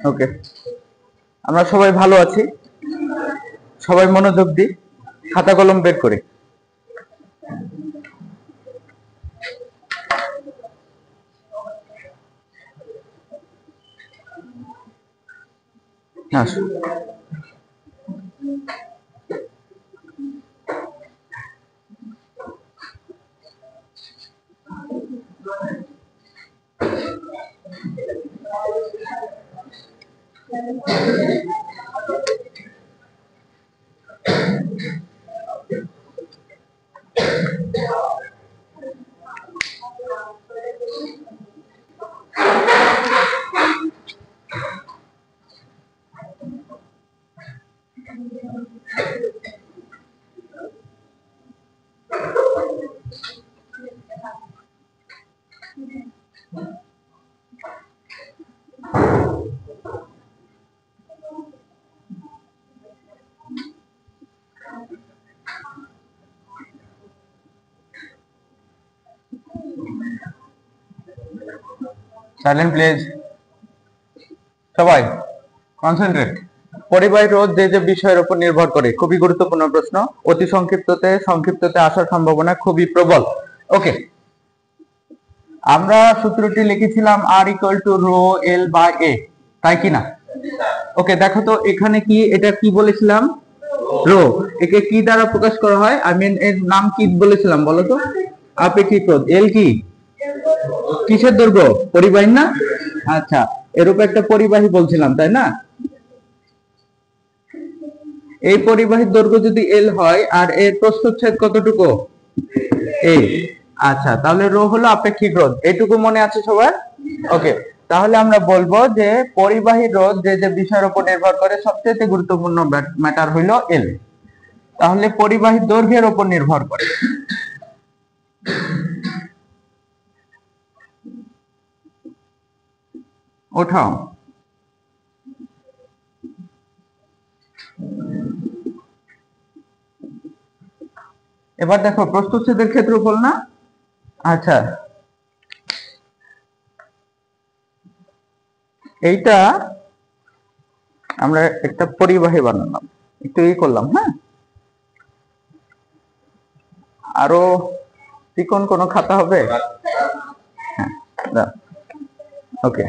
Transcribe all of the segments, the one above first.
ওকে, আমরা সবাই ভালো আছি। সবাই মনোযোগ দিই, খাতা কলম বের করে। আসো। সাইলেন্ট প্লিজ, সবাই কনসেন্ট্রেট। পরিবাহী রোধ যে যে বিষয়ের উপর নির্ভর করে, খুবই গুরুত্বপূর্ণ প্রশ্ন। অতি সংক্ষিপ্ততে আসার সম্ভাবনা খুবই প্রবল। ওকে, আমরা সূত্রটি লিখেছিলাম R equal to rho L by A, তাই কিনা? ওকে, দেখো তো এখানে কি, এটা কি বলেছিলাম? রো। একে কি দ্বারা প্রকাশ করা হয়? এর নাম কি বলেছিলাম বলো তো? আপেক্ষিক রোধ। এল কি কিসের দৈর্ঘ্য? পরিবাহী না? আচ্ছা, এরূপ একটা পরিবাহী বলছিলাম, তাই না? এই পরিবাহীর দৈর্ঘ্য যদি এল হয় আর এর প্রস্থচ্ছেদ কতটুকু? এ। আচ্ছা, তাহলে রো হলো আপেক্ষিক রোধ। এইটুকু মনে আছে সবার? ওকে, তাহলে আমরা বলবো যে পরিবাহী রোধ যে যে বিষয়ের উপর নির্ভর করে, সবচেয়ে গুরুত্বপূর্ণ ম্যাটার হইল এল। তাহলে পরিবাহী দৈর্ঘ্যের উপর নির্ভর করে। ওঠাও। এবার দেখো প্রস্থচ্ছেদের ক্ষেত্রফল না? আচ্ছা, এইটা আমরা একটা পরিবাহী বানালাম, একটু করলাম। হ্যাঁ, আরো চিকন কোনো খাতা হবে? হ্যাঁ, ওকে।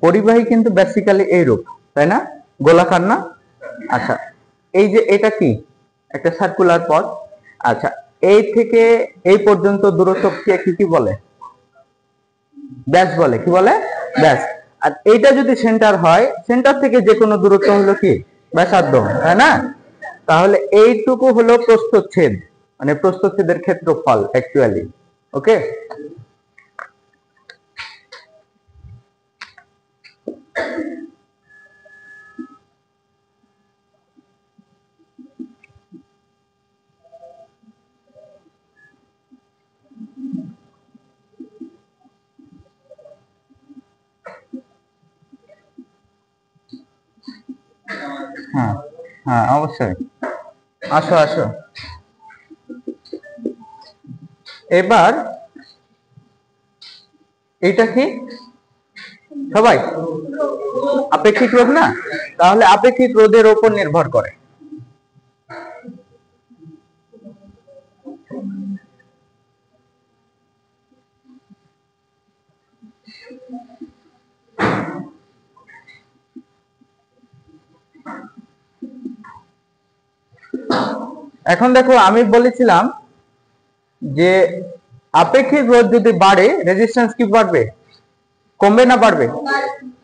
পরিবাহী কিন্তু বেসিক্যালি এইরূপ, তাই না? গোলাকার না? আচ্ছা, এই যে এটা কি একটা সার্কুলার পথ। আচ্ছা, এই থেকে এই পর্যন্ত দূরত্বকে কি বলে? ব্যাস বলে। কি বলে? ব্যাস। আর এইটা যদি সেন্টার হয়, সেন্টার থেকে যে কোনো দূরত্ব হলো কি? ব্যাসার্ধ, তাই না? তাহলে এইটুকু হলো প্রস্থচ্ছেদ, মানে প্রস্থচ্ছেদের ক্ষেত্রফল অ্যাকচুয়ালি। ওকে, হ্যাঁ হ্যাঁ অবশ্যই, আসো আসো। এবার এইটা কি সবাই? আপেক্ষিক রোধ না? তাহলে আপেক্ষিক রোধের উপর নির্ভর করে। এখন দেখো, আমি বলেছিলাম যে আপেক্ষিক রোধ যদি বাড়ে, রেজিস্ট্যান্স কি বাড়বে? কমবে না বাড়বে?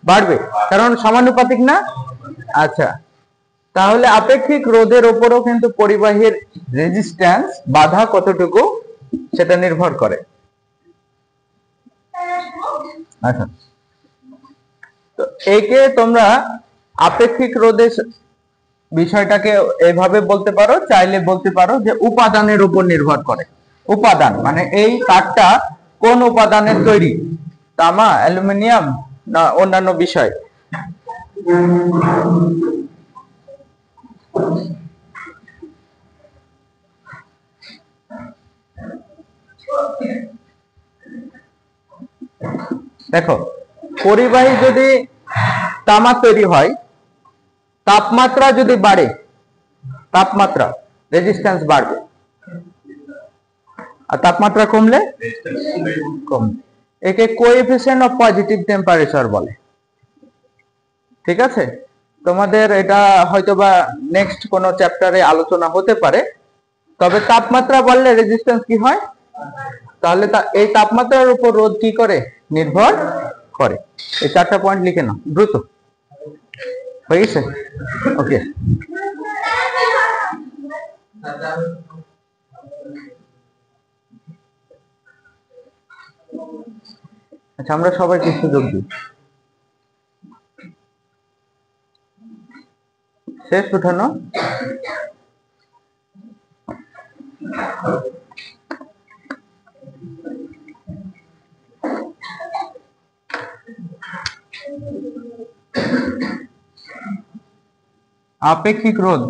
বাড়বে, কারণ সমানুপাতিক না? আচ্ছা, তাহলে আপেক্ষিক রোধের উপরও কিন্তু পরিবাহীর রেজিস্ট্যান্স, বাধা কতটুকু, সেটা নির্ভর করে। আচ্ছা, তো একে তোমরা আপেক্ষিক রোধের বিষয়টাকে এভাবে বলতে পারো, চাইলে বলতে পারো যে উপাদানের উপর নির্ভর করে। উপাদান মানে এই তারটা কোন উপাদানের তৈরি, তামা, অ্যালুমিনিয়াম না অন্যান্য বিষয়। দেখো, পরিবাহী যদি তামা তৈরি হয়, তাপমাত্রা যদি বাড়ে, তাপমাত্রা রেজিস্ট্যান্স বাড়বে, আর তাপমাত্রা কমলে কমবে। একে কোএফিসিয়েন্ট অফ পজিটিভ টেম্পারেচার বলে। ঠিক আছে, তোমাদের এটা হয়তোবা নেক্সট কোন চ্যাপ্টারে আলোচনা হতে পারে। তবে তাপমাত্রা বাড়লে রেজিস্ট্যান্স কি হয়, তাহলে এই তাপমাত্রার উপর রোধ কি করে, নির্ভর করে। এই 4টা পয়েন্ট লিখে নাও দ্রুত, হয়ে গেছে? ওকে, আচ্ছা আমরা সবাই কি সুযোগ দিই। শেষ উঠানো। আপেক্ষিক রোধ,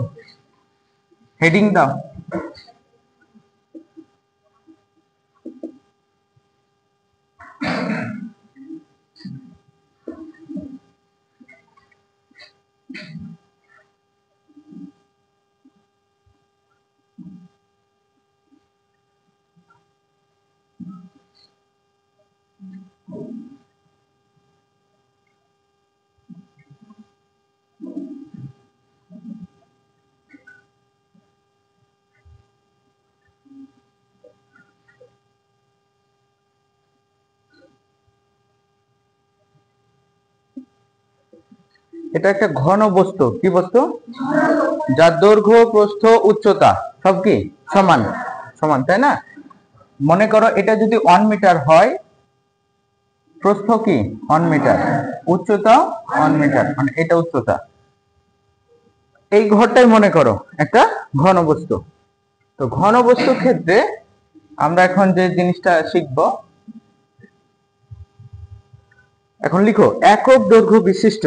হেডিং দাও। এটা একটা ঘন বস্তু। কি বস্তু? যার দৈর্ঘ্য, প্রস্থ, উচ্চতা সব কি সমান সমান, তাই না? মনে করো এটা যদি 1 মিটার হয়, প্রস্থ কি 1 মিটার, উচ্চতা 1 মিটার, মানে এটা উচ্চতা। এই ঘরটাই মনে করো একটা ঘন বস্তু। তো ঘন বস্তুর ক্ষেত্রে আমরা এখন যে জিনিসটা শিখব, এখন লিখো একক দৈর্ঘ্য বিশিষ্ট,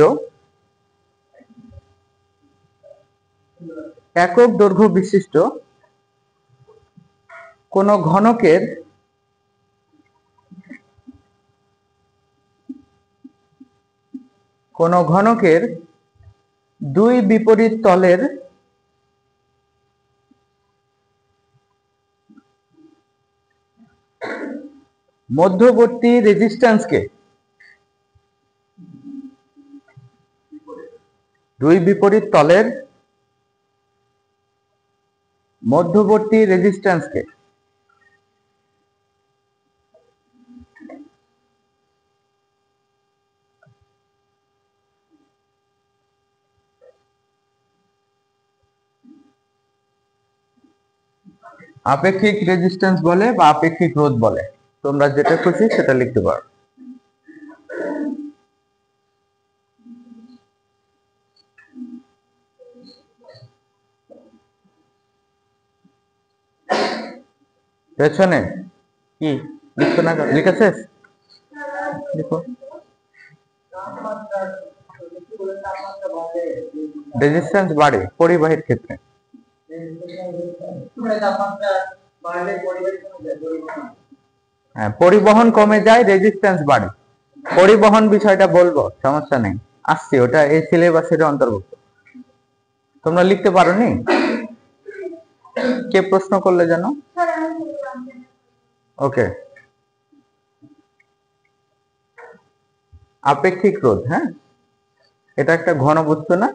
একক দৈর্ঘ্য বিশিষ্ট কোন ঘনকের দুই বিপরীত তলের মধ্যবর্তী রেজিস্ট্যান্সকে, দুই বিপরীত তলের মধ্যবর্তী রেজিস্ট্যান্সকে আপেক্ষিক রেজিস্ট্যান্স বলে বা আপেক্ষিক রোধ বলে। তোমরা যেটা খুশি সেটা লিখতে পারো। পেছনে কি লিখছো না? লিখেছে? লিখো। রেজিস্ট্যান্স বাড়ে পরিবাহীর ক্ষেত্রে। হ্যাঁ, পরিবহন কমে যায়, রেজিস্ট্যান্স বাড়ে। পরিবহন বিষয়টা বলবো, সমস্যা নেই, আসছি, ওটা এই সিলেবাসের অন্তর্ভুক্ত। তোমরা লিখতে পারোনি? কে প্রশ্ন করলে জানো? ওকে, আপেক্ষিক রোধ, হ্যাঁ, এটা একটা ঘন বস্তু না?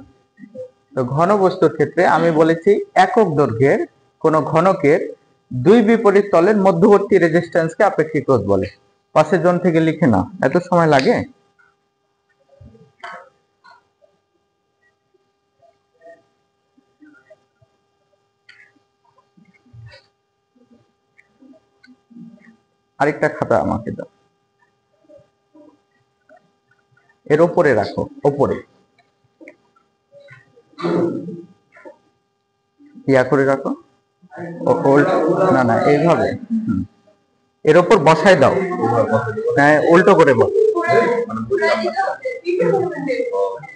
তো ঘন বস্তুর ক্ষেত্রে আমি বলেছি একক দৈর্ঘ্যের কোন ঘনকের দুই বিপরীত তলের মধ্যবর্তী রেজিস্ট্যান্সকে আপেক্ষিক রোধ বলে। পাশের জন থেকে লিখে নাও, এত সময় লাগে? আরেকটা খাতা আমাকে দাও, এর ওপরে রাখো, ওপরে ইয়া করে রাখো, না না এইভাবে, এর ওপর বসায় দাও, হ্যাঁ উল্টো করে বল।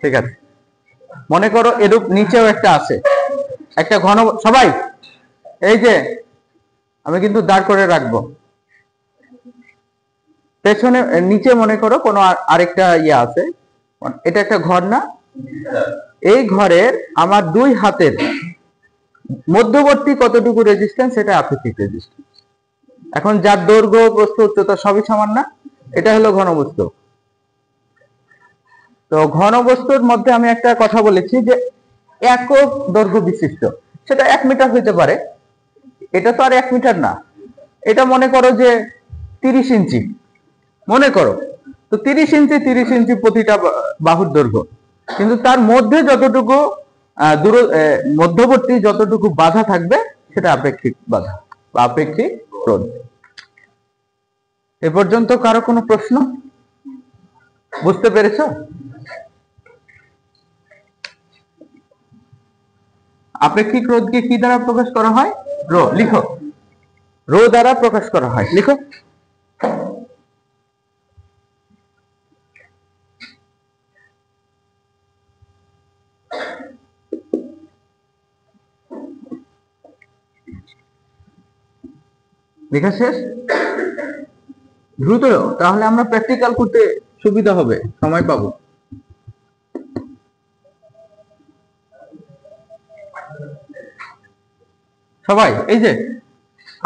ঠিক আছে, মনে করো এরূপ নিচেও একটা আছে, একটা ঘন, সবাই এই যে আমি কিন্তু দাঁড় করে রাখবো, পেছনে নিচে মনে করো কোনো আরেকটা ইয়ে আছে, এটা একটা ঘর না, এই ঘরের আমার দুই হাতের মধ্যবর্তী কতটুকু রেজিস্ট্যান্স, এটা আপেক্ষিক রেজিস্ট্যান্স। এখন যার দৈর্ঘ্য প্রস্থ উচ্চতা সবই সমান না, এটা হলো ঘনবস্তু। তো ঘনবস্তুর মধ্যে আমি একটা কথা বলেছি যে একক দৈর্ঘ্য বিশিষ্ট, সেটা 1 মিটার হইতে পারে, এটা তো আর 1 মিটার না, এটা মনে করো যে 30 ইঞ্চি মনে করো, তো 30 ইঞ্চি প্রতিটা বাহুর দৈর্ঘ্য, কিন্তু তার মধ্যে যতটুকু মধ্যবর্তী যতটুকু বাধা থাকবে সেটা আপেক্ষিক বাধা বা আপেক্ষিক রোধ। এ পর্যন্ত কারো কোনো প্রশ্ন? বুঝতে পেরেছো? আপেক্ষিক রোধকে কি দ্বারা প্রকাশ করা হয়? রো, লিখো, রো দ্বারা প্রকাশ করা হয়, লিখো। লেখা শেষ? দ্রুত, তাহলে আমরা প্র্যাকটিক্যাল করতে সুবিধা হবে, সময় পাবো। সবাই এই যে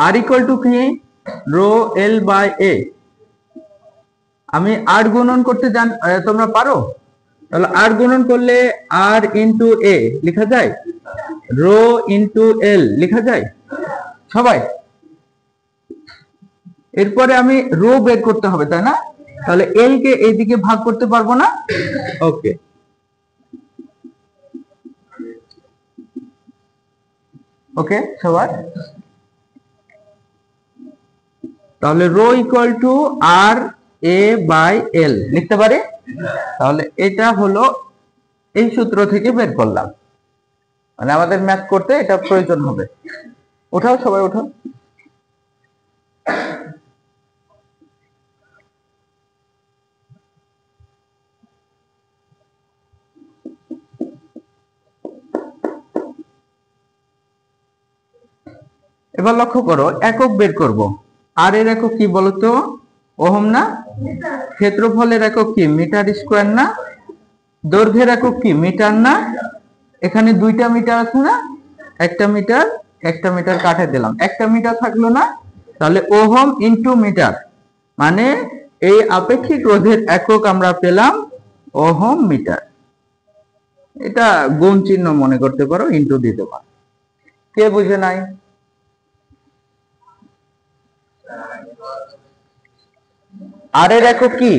আর ইকুয়াল টু কি, রো এল বাই এ। আমি আর গুণন করতে জান, তোমরা পারো? তাহলে আর গুণন করলে আর ইন্টু এ লেখা যায়, রো ইন্টু এল লেখা যায় সবাই। এরপরে আমি রো বের করতে হবে, তাই না? তাহলে এল কে এইদিকে ভাগ করতে পারবো না? ওকে, ওকে সবার। তাহলে rho equal to R A by L লিখতে পারি। তাহলে এটা হলো এই সূত্র থেকে বের করলাম, মানে আমাদের ম্যাথ করতে এটা প্রয়োজন হবে। ওঠাও সবাই, ওঠাও। এবার লক্ষ্য করো, একক বের করব। আর এর একক কি বলতো? ওহম না? ক্ষেত্রফলের একক কি? মিটার স্কয়ার না? দৈর্ঘ্যের একক কি? মিটার না? এখানে দুইটা মিটার আছে না, একটা মিটার কাটে দিলাম, একটা মিটার থাকলো না, তাহলে ওহম ইন্টু মিটার, মানে এই আপেক্ষিক রোধের একক আমরা পেলাম ওহম মিটার। এটা গুণ চিহ্ন মনে করতে পারো, ইন্টু দিতে পারো। কে বুঝে নাই? আর এর একক কি?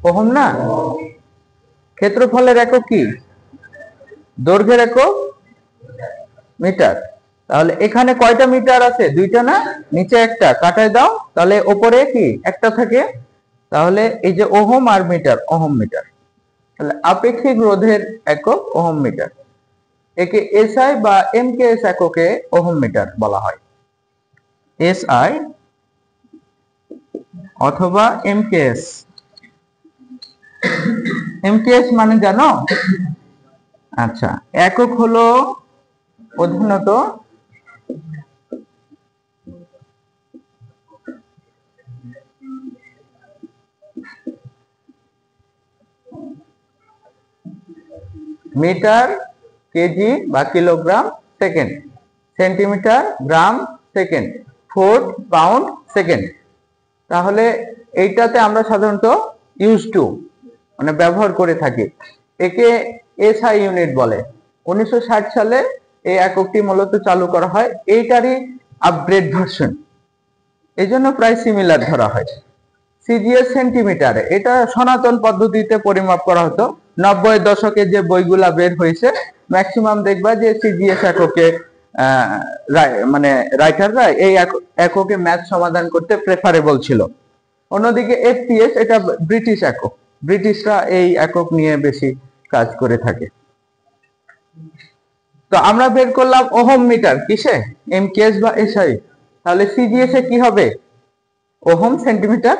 ওহম না? ক্ষেত্রফলের একক কি? দৈর্ঘ্যের একক মিটার। তাহলে এখানে কয়টা মিটার আছে? দুইটা না? নিচে একটা কাটায় দাও, তাহলে উপরে কি একটা থাকে, তাহলে এই যে ওহম আর মিটার, ওহম মিটার। তাহলে আপেক্ষিক রোধের একক ওহম মিটার। একে এসআই বা এমকেএস এককে ওহম মিটার বলা হয়। এসআই অথবা এমকেএস। এমকেএস মানে জানো? আচ্ছা, একক হলো প্রধানত মিটার, কেজি বা কিলোগ্রাম সেকেন্ড, সেন্টিমিটার, গ্রাম সেকেন্ড, ফুট, পাউন্ড সেকেন্ড। তাহলে এইটাতে আমরা সাধারণত ইউজ টু মানে ব্যবহার করে থাকি। একে এসআই ইউনিট বলে। 1960 সালে এই এককটি মূলত চালু করা হয়, এইটারই আপগ্রেড ভার্সন, এই জন্য প্রায় সিমিলার ধরা হয়। সিজিএস সেন্টিমিটারে, এটা সনাতন পদ্ধতিতে পরিমাপ করা হতো। 90 এর দশকে যে বইগুলা বের হয়েছে ম্যাক্সিমাম দেখবা যে সিজিএস এককে মানে রাইটাররা এই এককে ম্যাথ সমাধান করতে প্রেফারেবল ছিল। অন্যদিকে এফপিএস এটা ব্রিটিশ একক, ব্রিটিশরা এই একক নিয়ে বেশি কাজ করে থাকে। তো আমরা বের করলাম ওহম মিটার কিসে? এমকেএস বা এসআই। তাহলে সিজিএস এ কি হবে? Ohm centimetre.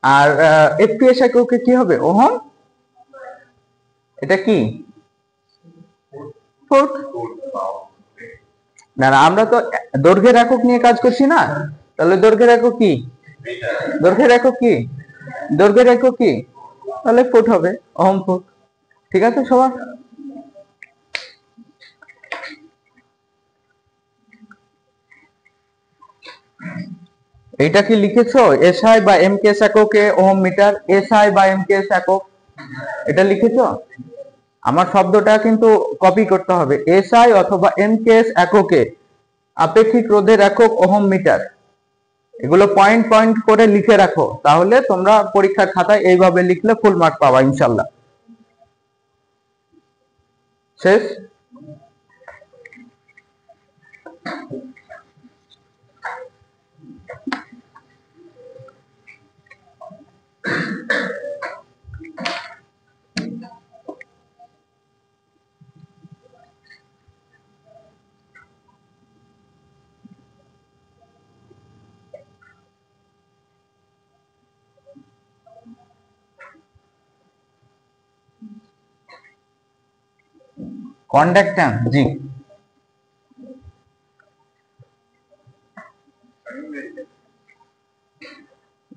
আর এফপিএস এককে কি হবে? ওহম। এটা কি? ফুট। না না, আমরা তো দৈর্ঘ্যের একক নিয়ে কাজ করছি না, তাহলে দৈর্ঘ্যের একক কি? দৈর্ঘ্যের একক কি? দৈর্ঘ্যের একক কি? তাহলে ফুট হবে, ওহম ফুট। ঠিক আছে সবার? এটা কি লিখেছো? এসআই বা এমকেএস এককে ওহম মিটার, এসআই বা এমকেএস একক, এটা লিখেছো? আমার শব্দটা কিন্তু কপি করতে হবে, এসআই অথবা এমকেএস এককে আপেক্ষিক রোধের একক ওহম মিটার। এগুলো পয়েন্ট পয়েন্ট করে লিখে রাখো, তাহলে তোমরা পরীক্ষার খাতায় এইভাবে লিখলে ফুল মার্ক পাবা ইনশাল্লাহ। শেষ? কন্ডাক্ট্যান্স, জি।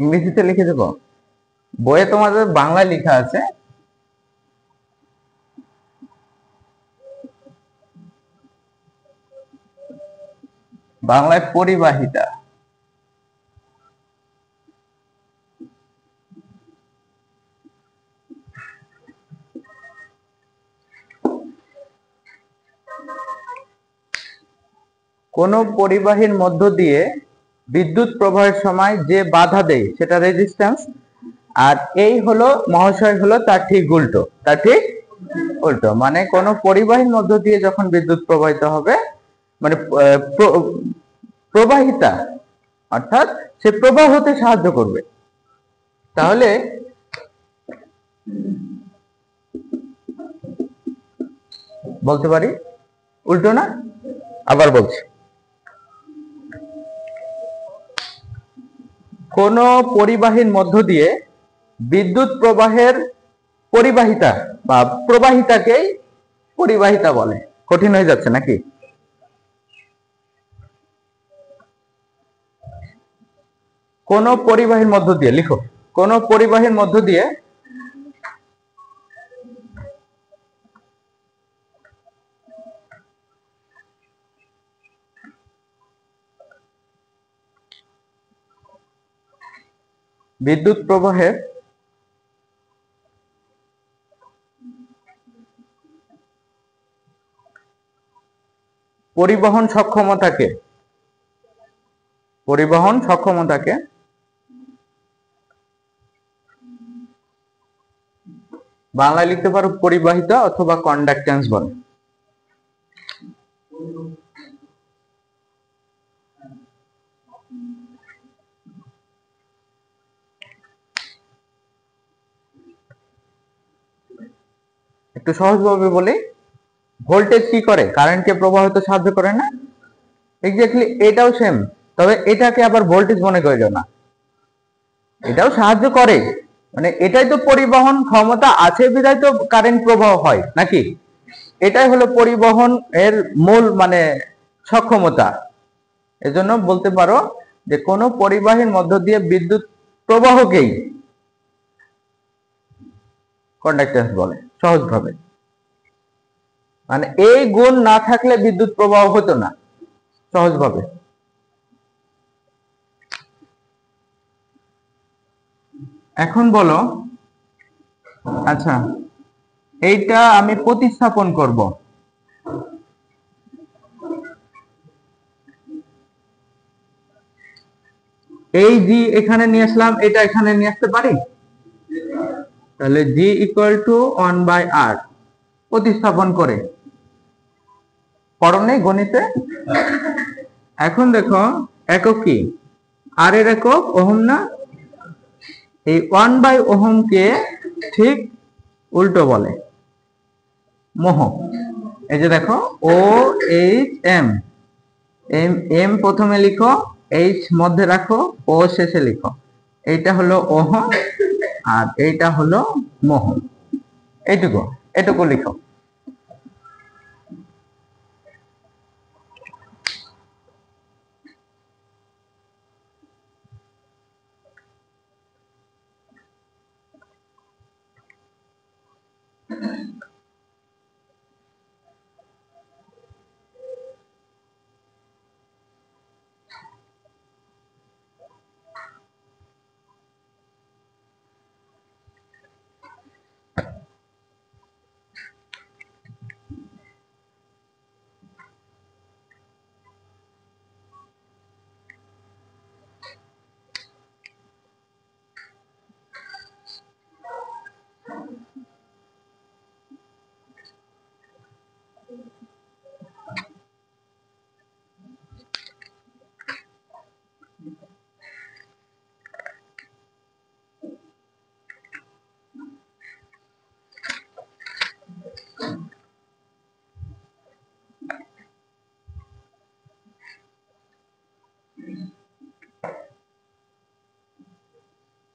ইংরেজিতে লিখে দেবো? বইয়ে তোমাদের বাংলায় লেখা আছে। বাংলায় পরিবাহিতা। কোন পরিবাহীর মধ্য দিয়ে বিদ্যুৎ প্রবাহের সময় যে বাধা দেয় সেটা রেজিস্ট্যান্স, আর এই হলো মহাশয় হলো তার ঠিক উল্টো। তার ঠিক উল্টো মানে কোন পরিবাহীর মধ্য দিয়ে যখন বিদ্যুৎ প্রবাহিত হবে, মানে প্রবাহিতা, অর্থাৎ সে প্রবাহ হতে সাহায্য করবে, তাহলে বলতে পারি উল্টো না? আবার বলছি, কোন পরিবাহীর মধ্য দিয়ে বিদ্যুৎ প্রবাহের পরিবাহিতা বা প্রবাহিতাকেই পরিবাহিতা বলে। কঠিন হয়ে যাচ্ছে নাকি? কোন পরিবাহীর মধ্য দিয়ে, লিখো, কোন পরিবাহীর মধ্য দিয়ে বিদ্যুৎ প্রবাহের পরিবহন সক্ষমতাকে বাংলায় লিখতে পারো পরিবাহিতা অথবা কন্ডাক্ট্যান্স বলে। একটু সহজভাবে বলি, ভোল্টেজ কি করে? কারেন্টকে প্রবাহিত সাহায্য করে না? এক্স্যাক্টলি এটাও সেম, তবে এটাকে আবার ভোল্টেজ মনে করিও না, এটাও সাহায্য করে, মানে এটাই তো পরিবহন ক্ষমতা আছে বিধায় তো কারেন্ট প্রবাহ হয় নাকি? এটাই হলো পরিবহন এর মূল মানে সক্ষমতা। এজন্য বলতে পারো যে কোন পরিবাহীর মধ্য দিয়ে বিদ্যুৎ প্রবাহকেই কন্ডাক্ট্যান্স বলে সহজভাবে। মানে এই গুণ না থাকলে বিদ্যুৎ প্রবাহ হতো না সহজভাবে। এখন বলো, আচ্ছা এইটা আমি প্রতিস্থাপন করব, এই জি এখানে নিয়ে আসলাম, এটা এখানে নিয়ে আসতে পারি, তাহলে জি ইকুয়াল টু 1/r প্রতিস্থাপন করে পড়নে গণিতে। এখন দেখো একক কি? আর এর একক ওহম না? এই 1/ওহম কে ঠিক উল্টো বলে মোহ। এই যে দেখো O H M, M M প্রথমে লিখো, এইচ মধ্যে রাখো, ও শেষে লিখো। এইটা হলো ওহম আর এইটা হলো মোহ। এইটুকু এটুকু লিখো।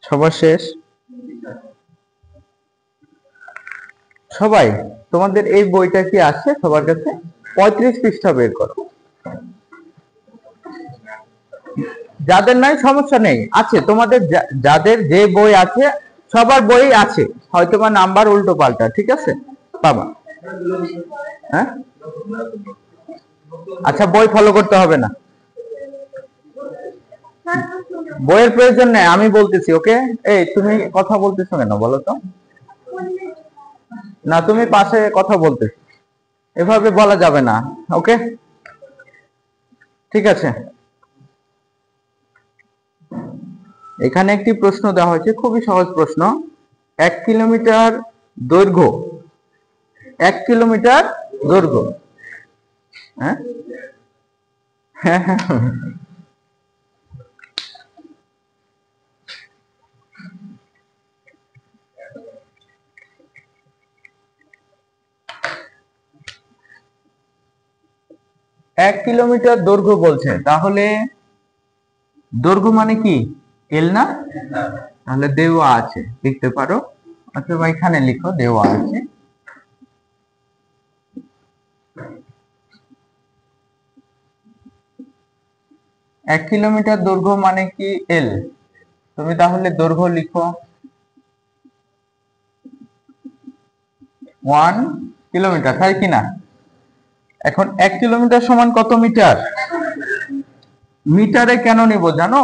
সবার শেষ? সবাই তোমাদের এই বইটা কি আছে সবার কাছে? 35 পৃষ্ঠা বের করো। যাদের নাই সমস্যা নেই, আছে তোমাদের, যাদের যে বই আছে সবার বই আছে, হয়তো বা নাম্বার উল্টো পাল্টা, ঠিক আছে, পাবা। হ্যাঁ, আচ্ছা, বই ফলো করতে হবে না, বইয়ের প্রয়োজন নেই, আমি বলতেছি। ওকে, এই তুমি কথা বলতেছো কেন বলো তো? না, তুমি পাশে কথা বলতেছো, এভাবে বলা যাবে না। ওকে, ঠিক আছে। এখানে একটি প্রশ্ন দেওয়া হয়েছে, খুবই সহজ প্রশ্ন। 1 কিলোমিটার দৈর্ঘ্য, 1 কিলোমিটার দৈর্ঘ্য, হ্যাঁ হ্যাঁ হ্যাঁ, 1 কিলোমিটার দৈর্ঘ্য বলছে, তাহলে দৈর্ঘ্য মানে কি? এল না? তাহলে দেওয়া আছে, লিখতে পারো, অথবা এখানে লিখো দেওয়া আছে। এক কিলোমিটার দৈর্ঘ্য মানে কি? এল। তুমি তাহলে দৈর্ঘ্য লিখো 1 কিলোমিটার, তাই কিনা? এখন 1 কিলোমিটার সমান কত মিটার? মিটারে কেন নেব জানো?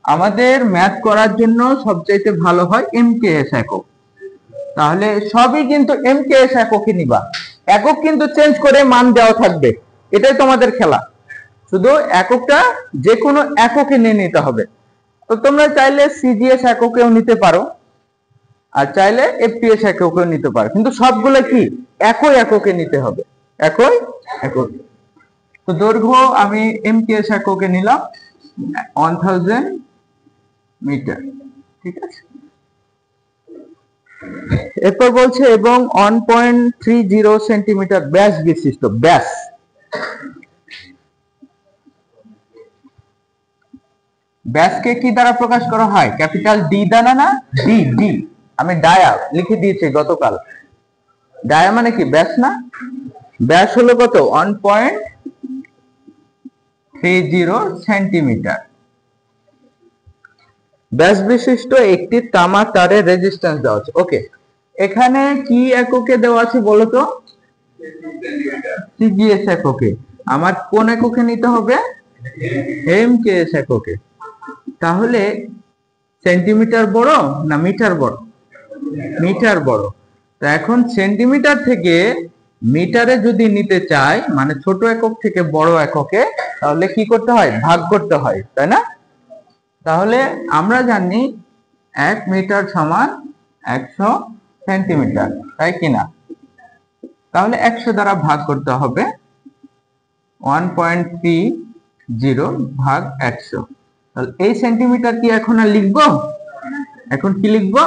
আমাদের ম্যাথ করার জন্য সবচাইতে ভালো হয় এমকেএস একক। তাহলে সবই কিন্তু এমকেএস এককে নিবা, একক কিন্তু চেঞ্জ করে মান দেওয়া থাকবে, এটাই তোমাদের খেলা। শুধু এককটা যে কোনো এককে নিয়ে নিতে হবে। তো তোমরা চাইলে সিজিএস এককেও নিতে পারো, আর চাইলে এফপিএস এককেও নিতে পারো, কিন্তু সবগুলো কি একই এককে নিতে হবে, একই একক। তো দৈর্ঘ্য আমি এমকেএস এককে নিলাম 1000 মিটার, ঠিক আছে। এরপর বলছে এবং 1.30 সেন্টিমিটার ব্যাস বিশিষ্ট, ব্যাস ব্যাসকে কি দ্বারা প্রকাশ করা হয়? ক্যাপিটাল ডি দ্বারা না? ডি ডি, আমি ডায়া লিখে দিয়েছি গতকাল। ডায়া মানে কি? ব্যাস না? ব্যাস হলো কত? 1.30 সেন্টিমিটার। ব্যাস বিশিষ্ট একটি তামা তারের রেজিস্ট্যান্স দেওয়া আছে। ওকে, এখানে কি এককে দেওয়া আছে বলো তো? সিজিএস এককে। আমার কোন এককে নিতে হবে? এমকেএস এককে। তাহলে সেন্টিমিটার বড় না মিটার বড়? মিটার বড়। তো এখন সেন্টিমিটার থেকে মিটারে যদি নিতে চাই, মানে ছোট একক থেকে বড় এককে, তাহলে কি করতে হয়? ভাগ করতে হয়, তাই না? তাহলে আমরা জানি 1 মিটার সমান 100 সেন্টিমিটার, তাই কিনা? তাহলে 100 দ্বারা ভাগ করতে হবে, 1.30 ভাগ 100। তাহলে এই সেন্টিমিটার কি এখন আর লিখবো? এখন কি লিখবো?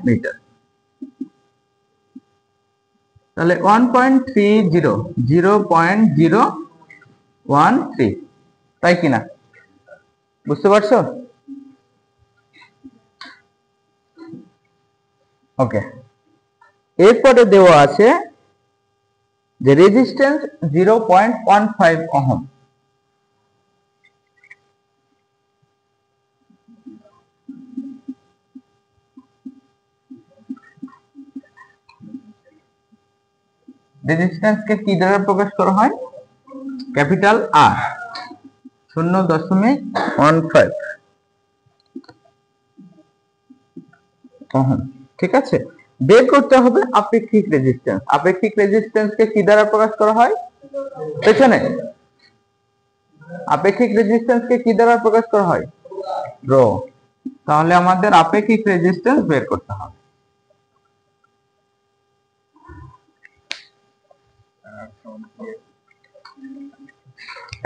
মিটার। তাহলে 1.30, 0.013, তাই কিনা? বুঝতে পারছো? ওকে, এরপরে দেওয়া আছে যে রেজিস্ট্যান্স 0.15 ওহম। রেজিস্ট্যান্সকে কি দ্বারা প্রকাশ করা হয়? ক্যাপিটাল আর, 0.15 ওহম, ঠিক আছে। বের করতে হবে আপেক্ষিক রেজিস্ট্যান্স। আপেক্ষিক রেজিস্ট্যান্সকে কি দ্বারা প্রকাশ করা হয়? পেছনে আপেক্ষিক রেজিস্ট্যান্সকে কি দ্বারা প্রকাশ করা হয়? রো। তাহলে আমাদের আপেক্ষিক রেজিস্ট্যান্স বের করতে হবে।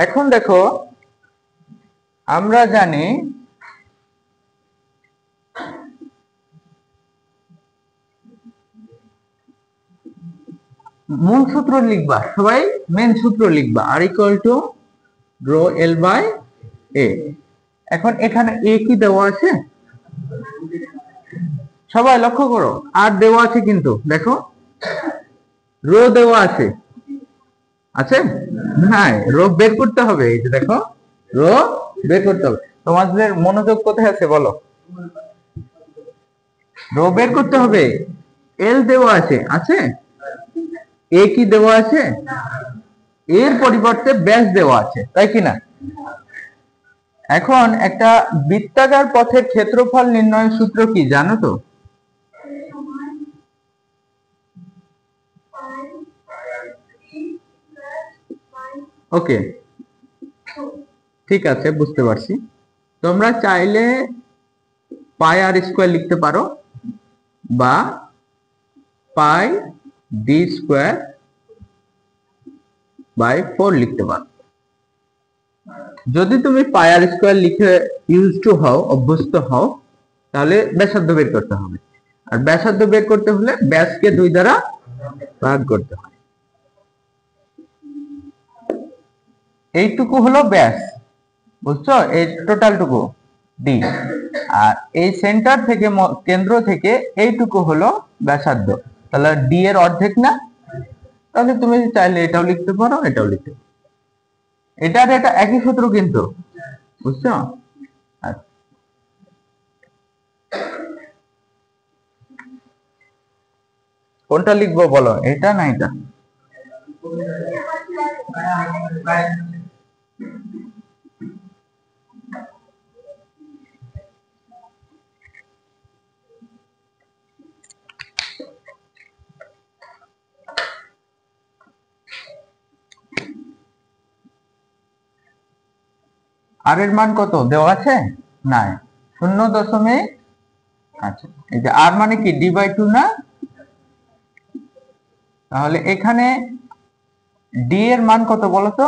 এখন দেখো, আমরা জানি মূল সূত্র লিখবা, সবাই মেন সূত্র লিখবা, R equal to rho L by A. এখন এখানে এ কি দেওয়া আছে? সবাই লক্ষ্য করো, আর দেওয়া আছে, কিন্তু দেখো রো দেওয়া আছে, আছে? হ্যাঁ, রো বের করতে হবে। এই যে দেখো, রো বের করতে হবে। তোমাদের মনোযোগ কোথায় আছে বলো? রো বের করতে হবে। এল দেওয়া আছে, আছে? এ কি দেওয়া আছে? এর পরিবর্তে ব্যাস দেওয়া আছে, তাই কি না? এখন একটা বৃত্তাকার পথের ক্ষেত্রফল নির্ণয়ের সূত্র কি জানো তো? ওকে, ঠিক আছে, বুঝতে পারছি। তোমরা চাইলে পাই আর স্কোয়ার লিখতে পারো, বা পাই ডি স্কোয়ার বাই 4 লিখতে পারো। যদি তুমি পাই আর স্কোয়ার লিখে ইউজ টু হও, অভ্যস্ত হও, তাহলে ব্যাসার্ধ বের করতে হবে। আর ব্যাসার্ধ বের করতে হলে ব্যাসকে 2 দ্বারা ভাগ করতে হয়। এইটুকু হলো ব্যাস, বুঝছো? এই টোটালটুকু ডি। আর এই সেন্টার থেকে, কেন্দ্র থেকে এইটুকু হলো ব্যাসার্ধ। তাহলে ডি এর অর্ধেক না? তাহলে তুমি চাইলে এটাও লিখতে পারো, এটাও লিখতে পারো। এটার এটা একই সূত্র কিন্তু, বুঝছো? আচ্ছা, কোনটা লিখবো বলো, এটা না এটা? আর এর মান কত দেওয়া আছে? নাই, 0 দশমিক। আচ্ছা, এই যে আর মানে কি, ডি বাই 2 না? তাহলে এখানে ডি এর মান কত বলো তো?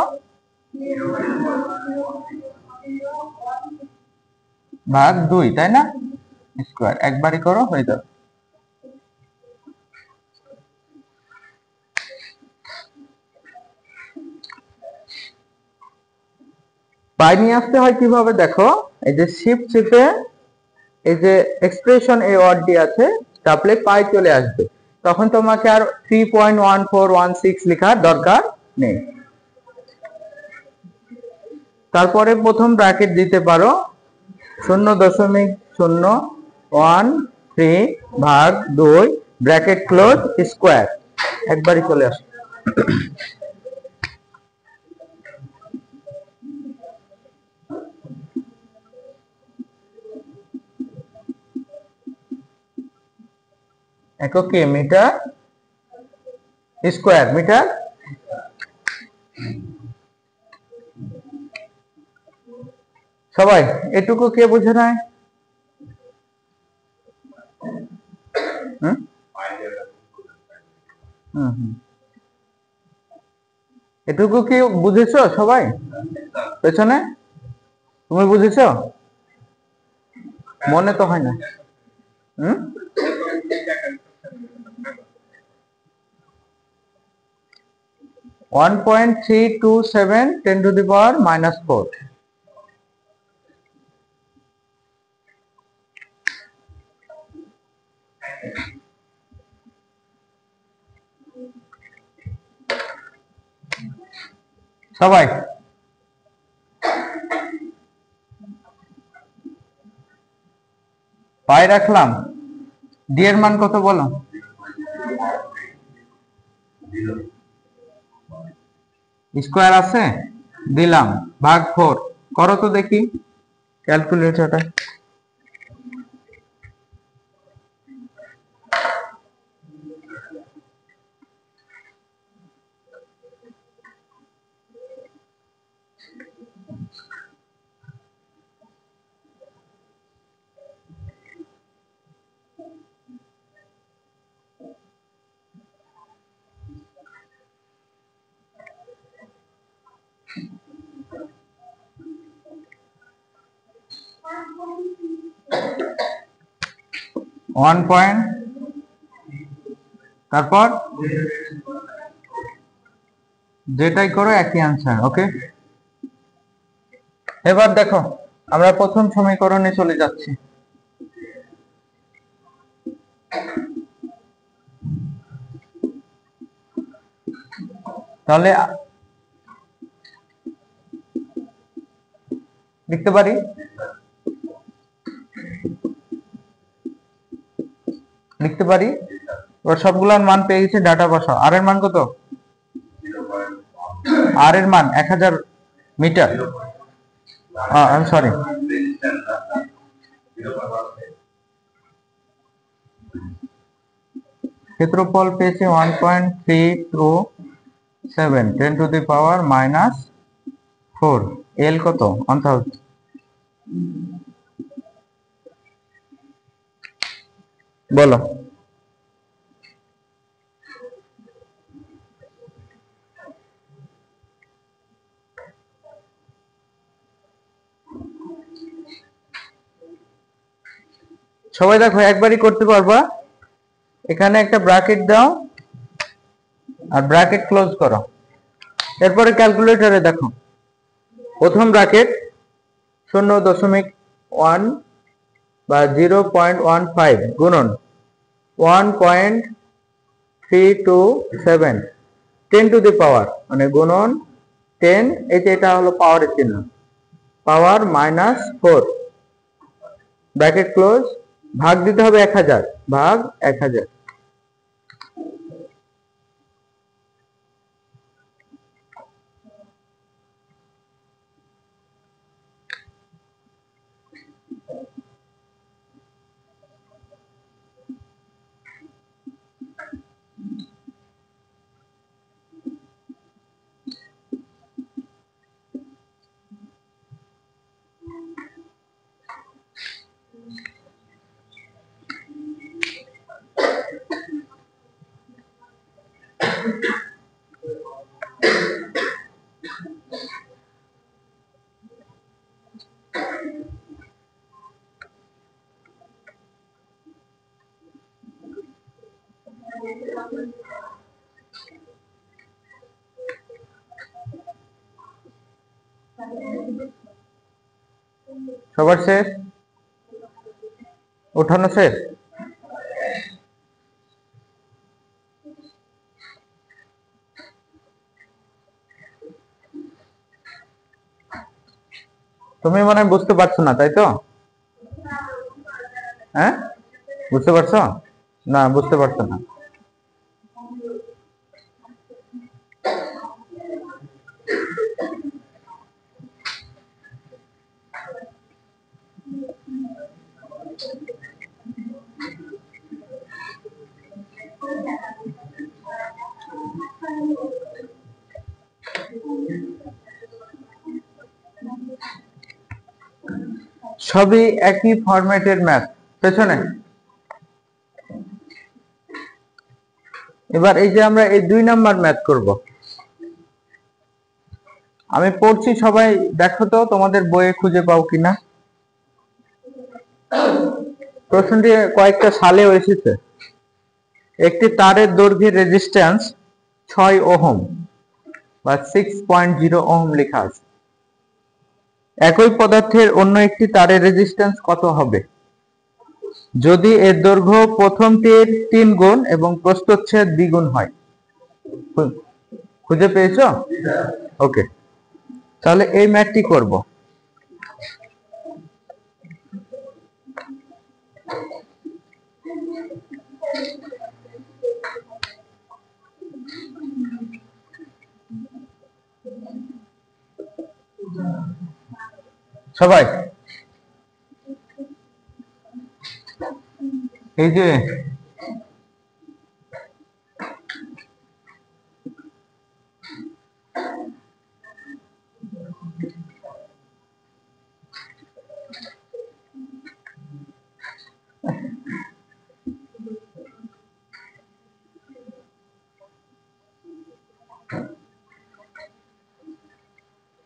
ভাগ 2, তাই না? স্কোয়ার একবারই করো, হয়ে যাবে। পাই নিয়ে আসতে হয় কিভাবে দেখো, এই যে শিফট চেপে এই যে এক্সপ্রেশন এ ওয়ার্ডটি আছে, চাপলে পাই চলে আসবে। তখন তোমাকে আর 3.1416 লেখার দরকার নেই। তারপরে প্রথম ব্র্যাকেট দিতে পারো, 0.013 ভাগ 2 ব্র্যাকেট ক্লোজ স্কোয়ার, একবারই চলে আসবে। এককে মিটার স্কোয়ার মিটার। সবাই এটুকু কে বুঝে নাই? এটুকু কি বুঝেছো সবাই? পেছনে তুমি বুঝেছো? মনে তো হয় না। 1.327 10⁻⁻⁴। সবাই পাই রাখলাম। ডি এর মান কত বলো? স্কোয়ার আছে, দিলাম, ভাগ 4 করো তো দেখি ক্যালকুলেটরটা। 1 পয়েন্ট, তারপর যেটাই করো একই আনসার। ওকে, এবার দেখো আমরা প্রথম সমীকরণে চলে যাচ্ছি। তাহলে লিখতে পারি, ওর সবগুলোর মান পেয়ে গেছে, ডাটা বসাও। আর এর মান কত? আর এর মান 1000 মিটার, আই সরি, ক্ষেত্রফল পেয়েছে 1.327, 10 টু দি পাওয়ার -4। এল কত? 1000। বলো। সবাই দেখো একবারই করতে পারবা। এখানে একটা ব্র্যাকেট দাও আর ব্র্যাকেট ক্লোজ করো। এরপরে ক্যালকুলেটরে দেখো, প্রথম ব্র্যাকেট 0.1 বা 0.15 গুণন 1.327, 10 টু দি পাওয়ার, মানে গুণন 10, এটা হলো পাওয়ারের চিহ্ন, পাওয়ার -4, ব্র্যাকেট ক্লোজ, ভাগ দিতে হবে 1000, ভাগ 1000। সবার শেষ? উঠানো শেষ? তুমি মনে হয় বুঝতে পারছো না, তাই তো? হ্যাঁ, বুঝতে পারছো না? বুঝতে পারছো না? সবই একই ফরম্যাটের ম্যাথ পেছনে। এবার এই যে আমরা এই 2 নাম্বার ম্যাথ করব, আমি পড়ছি, সবাই দেখো তো তোমাদের বইয়ে খুঁজে পাও কিনা। প্রশ্নটি কয়েকটা সালে এসেছে। একটি তারের দৈর্ঘ্যের রেজিস্ট্যান্স 6 ওহম বা 6.0 ওহম লেখা আছে। একই পদার্থের অন্য একটি তারের রেজিস্ট্যান্স কত হবে যদি এর দৈর্ঘ্য প্রথমটির 3 গুণ এবং প্রস্থচ্ছেদ দ্বিগুণ হয়? খুঁজে পেয়েছো? ওকে, তাহলে এই ম্যাথটি করব। সবাই এই যে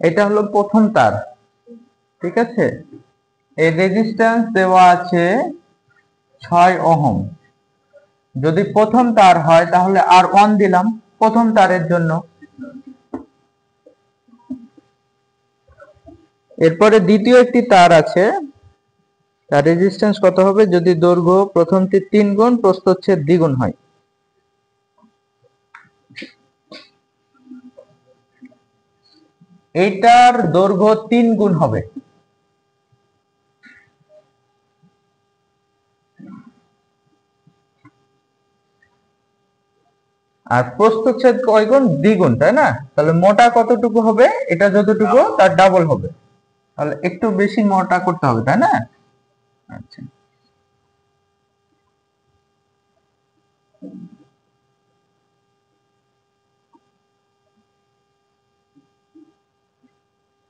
এটা হলো প্রথম তার, ঠিক আছে? এই রেজিস্ট্যান্স দেওয়া আছে 6 ওহম। যদি প্রথম তার হয় তাহলে R1 দিলাম প্রথম তারের জন্য। এরপরে দ্বিতীয় একটি তার আছে, তার রেজিস্ট্যান্স কত হবে যদি দৈর্ঘ্য প্রথমটি 3 গুণ প্রস্থচ্ছেদ দ্বিগুণ হয়। এইটার দৈর্ঘ্য 3 গুণ হবে, আর প্রস্থচ্ছেদ কয় গুণ? দ্বিগুণ, তাই না? তাহলে মোটা কতটুকু হবে? এটা যতটুকু তার ডাবল হবে, তাহলে একটু বেশি মোটা করতে হবে, তাই না? আচ্ছা,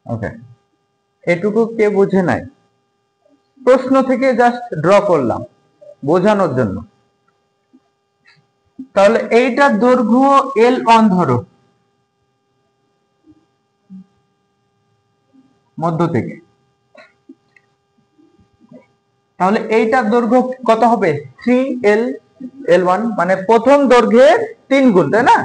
ওকে, এটুকু কে বুঝে নাই? প্রশ্ন থেকে জাস্ট ড্র করলাম বোঝানোর জন্য। তাহলে এইটার দৈর্ঘ্য L1 ধরো, মধ্য থেকে। তাহলে এইটার দৈর্ঘ্য কত হবে? 3L1, মানে প্রথম দৈর্ঘ্যের 3 গুণ, তাই না?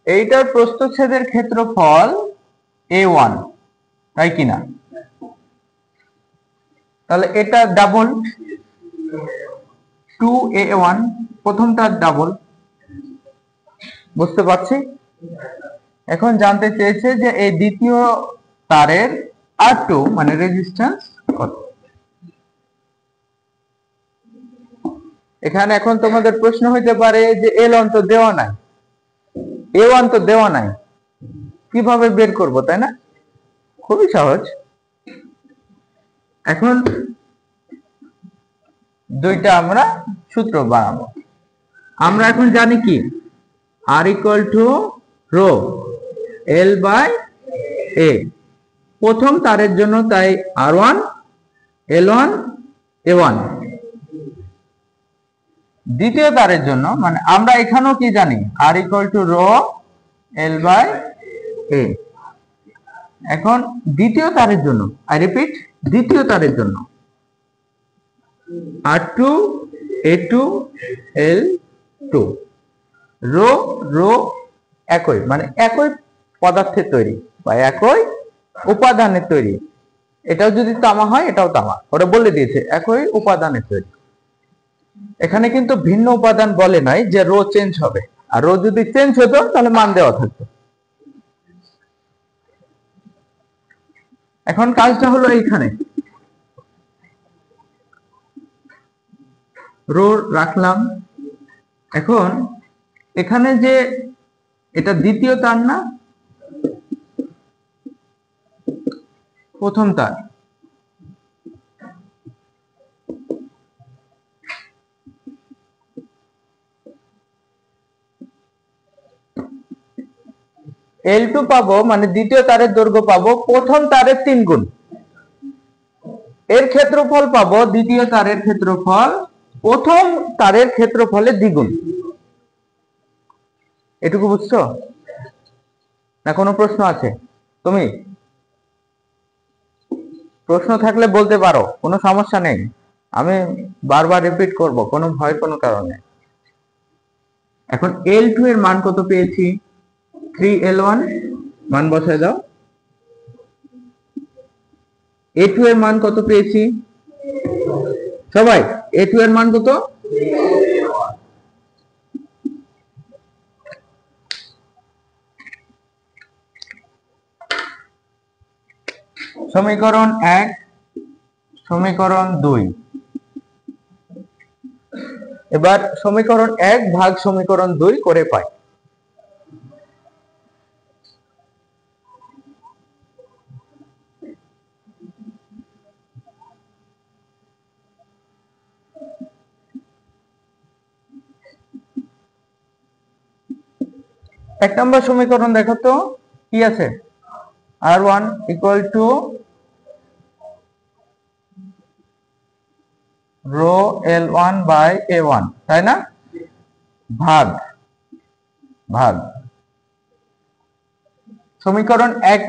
এইটার প্রস্থচ্ছেদের ক্ষেত্রফল A1, তাই কিনা? তাহলে এটা ডাবল 2A1, প্রথমটার ডাবল। বুঝতে পারছি? এখন জানতে চেয়েছে যে এই দ্বিতীয় তারের R2 মানে রেজিস্ট্যান্স কত। এখানে এখন তোমাদের প্রশ্ন হইতে পারে যে L1 তো দেওয়া নাই, A1 তো দেওয়া নাই, কিভাবে বের করব, তাই না? খুবই সহজ। এখন দুইটা আমরা সূত্র বানাবো। আমরা এখন জানি কি R equal to rho L by A, প্রথম তারের জন্য তাই R1 L1 A1, দ্বিতীয় তারের জন্য মানে আমরা এখানেও কি জানি R equal to rho L by A। এখন দ্বিতীয় তারের জন্য, আই রিপিট, দ্বিতীয় তারের জন্য R2 A2 L2, rho rho একই, মানে একই পদার্থের তৈরি বা একই উপাদানের তৈরি। এটাও যদি তামা হয় এটাও তামা, ওরা বলে দিয়েছে একই উপাদানের তৈরি। এখানে কিন্তু ভিন্ন উপাদান বলে নাই যে রো চেঞ্জ হবে, আর রো যদি চেঞ্জ হতো তাহলে মান দেওয়া থাকতো। এখন কাজটা হলো এইখানে রো রাখলাম। এখন এখানে যে এটা দ্বিতীয় তার না প্রথম তার, L2 পাবো মানে দ্বিতীয় তারের দৈর্ঘ্য পাবো প্রথম তারের 3 গুণ, এর ক্ষেত্রফল পাবো দ্বিতীয় তারের ক্ষেত্রফল প্রথম তারের ক্ষেত্রফলের দ্বিগুণ। এটুকু বুঝছো না? কোনো প্রশ্ন আছে? তুমি প্রশ্ন থাকলে বলতে পারো, কোনো সমস্যা নেই, আমি বারবার রিপিট করব, কোনো ভয় কোনো কারণে। এখন L2 এর মান কত পেয়েছি? 3L1, মান বসায় দাও। A2 এর মান কত পেয়েছি সবাই? A2 এর মান কত? সমীকরণ 1, সমীকরণ 2, এবার সমীকরণ 1 ভাগ সমীকরণ 2 করে পাই। এক নম্বর সমীকরণ দেখো তো কি আছে? R1 equal to rho L1 by A1, তাই না? ভাগ ভাগ সমীকরণ 1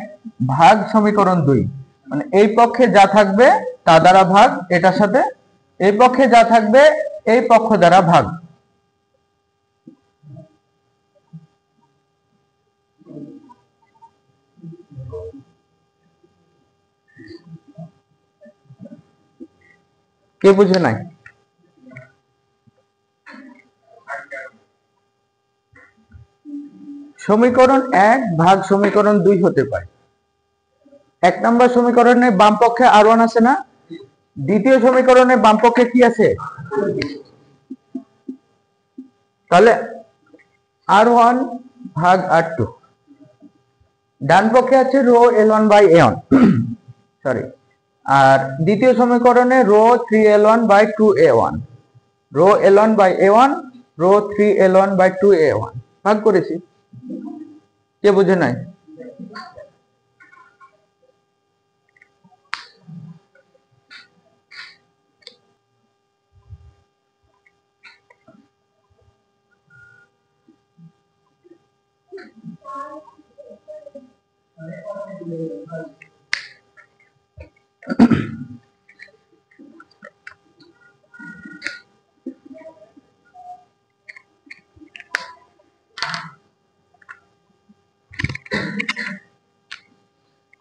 ভাগ সমীকরণ 2, মানে এই পক্ষে যা থাকবে তা দ্বারা ভাগ এটার সাথে, এই পক্ষে যা থাকবে এই পক্ষ দ্বারা ভাগ। কে বুঝে নাই? সমীকরণ 1 ভাগ সমীকরণ 2 হতে পারে। 1 নম্বর সমীকরণে বাম পক্ষে r1 আছে না, দ্বিতীয় সমীকরণে বাম পক্ষে কি আছে? তাহলে r1 ভাগ r2, ডান পক্ষে আছে rho l1 by a1 sorry, আর দ্বিতীয় সমীকরণে rho 3l1 by 2a1, rho l1 by a1, rho 3l1 by 2a1 ভাগ করেছি। কে বুঝে নাই?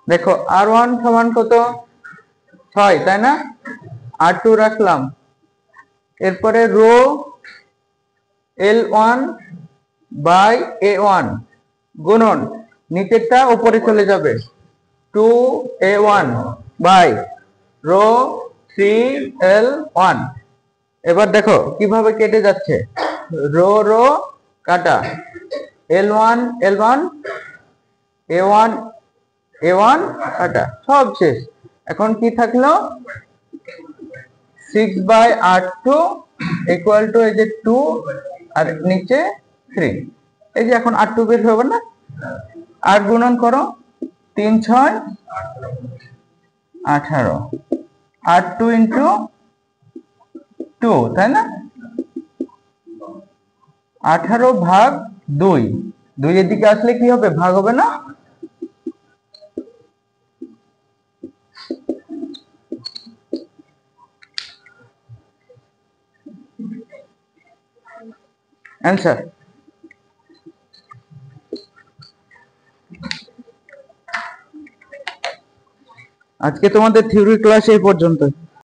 দেখো r1 সমান কত? 6, তাই না? r2 রাখলাম, এরপরে রো l1 বাই a1 গুণন নিচেরটা উপরে চলে যাবে 2a1 বাই রো 3l1। এবার দেখো কিভাবে কেটে যাচ্ছে, রো রো কাটা, l1 l1, a1 a1 কাটা, সব শেষ। এখন কি থাকলো? 6 বাই r2 ইকুয়াল টু এই যে 2 আর নিচে 3। এই যে এখন r2 বের হবে না, আর গুণন করো, 3 6 18, r2 ইন্টু 2, তাই না? 18 ভাগ 2, 2 এদিকে আসলে কি হবে? ভাগ হবে না? অ্যান্সার। আজকে তোমাদের থিওরি ক্লাস এই পর্যন্ত।